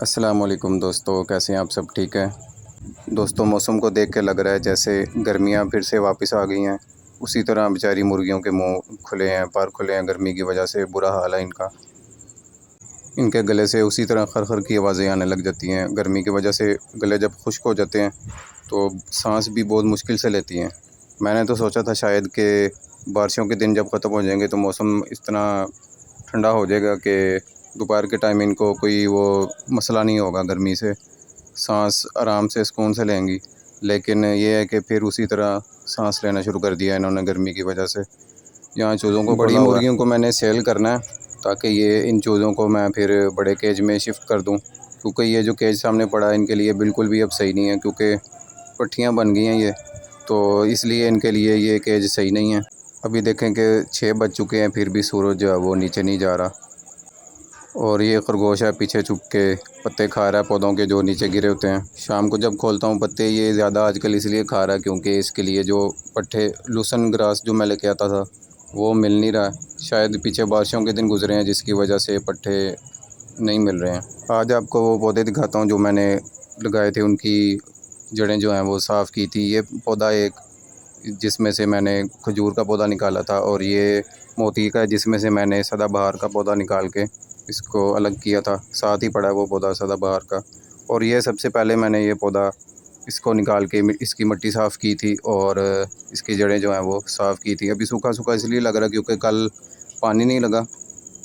अस्सलाम वालेकुम दोस्तों, कैसे हैं आप? सब ठीक है दोस्तों। मौसम को देख के लग रहा है जैसे गर्मियां फिर से वापस आ गई हैं। उसी तरह बेचारी मुर्गियों के मुंह खुले हैं, पर खुले हैं, गर्मी की वजह से बुरा हाल है इनका। इनके गले से उसी तरह खर-खर की आवाज़ें आने लग जाती हैं। गर्मी की वजह से गले जब खुश्क हो जाते हैं तो सांस भी बहुत मुश्किल से लेती हैं। मैंने तो सोचा था शायद कि बारिशों के दिन जब ख़त्म हो जाएंगे तो मौसम इतना ठंडा हो जाएगा कि दोपहर के टाइम इनको कोई वो मसला नहीं होगा, गर्मी से सांस आराम से सुकून से लेंगी। लेकिन ये है कि फिर उसी तरह सांस लेना शुरू कर दिया इन्होंने गर्मी की वजह से। यहाँ चूज़ों को, बड़ी मुर्गियों को मैंने सेल करना है ताकि ये इन चूज़ों को मैं फिर बड़े केज में शिफ्ट कर दूँ, क्योंकि ये जो केज सामने पड़ा है इनके लिए बिल्कुल भी अब सही नहीं है, क्योंकि पट्टियाँ बन गई हैं ये, तो इसलिए इनके लिए ये केज सही नहीं है। अभी देखें कि 6 बज चुके हैं फिर भी सूरज जो है वो नीचे नहीं जा रहा। और ये खरगोश है पीछे छुप के पत्ते खा रहा है पौधों के जो नीचे गिरे होते हैं। शाम को जब खोलता हूँ पत्ते, ये ज़्यादा आजकल इसलिए खा रहा है क्योंकि इसके लिए जो पट्टे लूसन ग्रास जो मैं लेके आता था वो मिल नहीं रहा है। शायद पीछे बारिशों के दिन गुजरे हैं जिसकी वजह से पट्टे नहीं मिल रहे हैं। आज आपको वो पौधे दिखाता हूँ जो मैंने लगाए थे, उनकी जड़ें जो हैं वो साफ़ की थी। ये पौधा एक जिसमें से मैंने खजूर का पौधा निकाला था, और ये मोती का है जिसमें से मैंने सदाबहार का पौधा निकाल के इसको अलग किया था। साथ ही पड़ा है वो पौधा सदाबहार का। और ये सबसे पहले मैंने ये पौधा इसको निकाल के इसकी मिट्टी साफ़ की थी और इसकी जड़ें जो हैं वो साफ़ की थी। अभी सूखा सूखा इसलिए लग रहा है क्योंकि कल पानी नहीं लगा,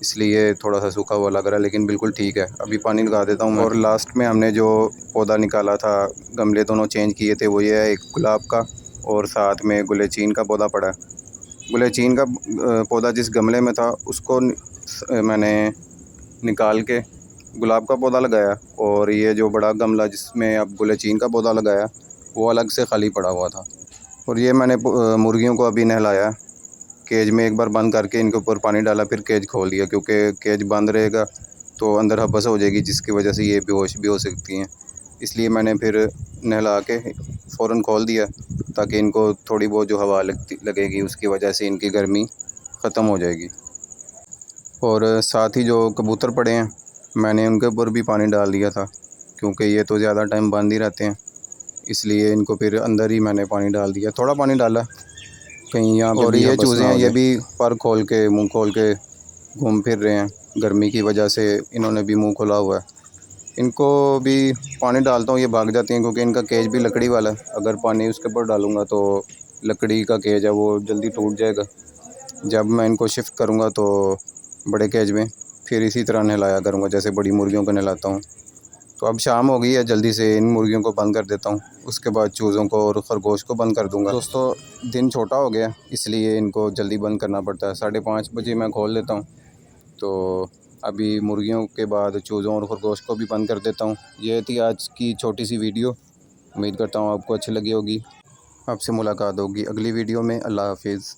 इसलिए थोड़ा सा सूखा हुआ लग रहा है, लेकिन बिल्कुल ठीक है। अभी पानी लगा देता हूँ मैं। और लास्ट में हमने जो पौधा निकाला था, गमले दोनों चेंज किए थे, वो ये है, एक गुलाब का और साथ में गुलेचीन का पौधा पड़ा है। गुलेचीन का पौधा जिस गमले में था उसको मैंने निकाल के गुलाब का पौधा लगाया, और ये जो बड़ा गमला जिसमें अब गुलेचीन का पौधा लगाया वो अलग से खाली पड़ा हुआ था। और ये मैंने मुर्गियों को अभी नहलाया, केज में एक बार बंद करके इनके ऊपर पानी डाला, फिर केज खोल दिया, क्योंकि केज बंद रहेगा तो अंदर हबस हो जाएगी जिसकी वजह से ये बेहोश भी हो सकती हैं। इसलिए मैंने फिर नहला के फ़ौरन खोल दिया ताकि इनको थोड़ी बहुत जो हवा लगेगी उसकी वजह से इनकी गर्मी ख़त्म हो जाएगी। और साथ ही जो कबूतर पड़े हैं मैंने उनके ऊपर भी पानी डाल दिया था, क्योंकि ये तो ज़्यादा टाइम बंद ही रहते हैं, इसलिए इनको फिर अंदर ही मैंने पानी डाल दिया। थोड़ा पानी डाला कहीं यहाँ पे। और ये चूज़े हैं, ये भी पर खोल के, मुंह खोल के घूम फिर रहे हैं। गर्मी की वजह से इन्होंने भी मुंह खोला हुआ है। इनको भी पानी डालता हूँ, ये भाग जाती हैं क्योंकि इनका केज भी लकड़ी वाला है। अगर पानी उसके ऊपर डालूँगा तो लकड़ी का केज है वो जल्दी टूट जाएगा। जब मैं इनको शिफ्ट करूँगा तो बड़े केज में फिर इसी तरह नहलाया करूँगा जैसे बड़ी मुर्गियों को नहलाता हूँ। तो अब शाम हो गई है, जल्दी से इन मुर्गियों को बंद कर देता हूँ, उसके बाद चूज़ों को और ख़रगोश को बंद कर दूँगा। दोस्तों दिन छोटा हो गया इसलिए इनको जल्दी बंद करना पड़ता है। 5:30 बजे मैं खोल देता हूँ, तो अभी मुर्गियों के बाद चूज़ों और ख़रगोश को भी बंद कर देता हूँ। ये थी आज की छोटी सी वीडियो, उम्मीद करता हूँ आपको अच्छी लगी होगी। आपसे मुलाकात होगी अगली वीडियो में। अल्लाह हाफिज़।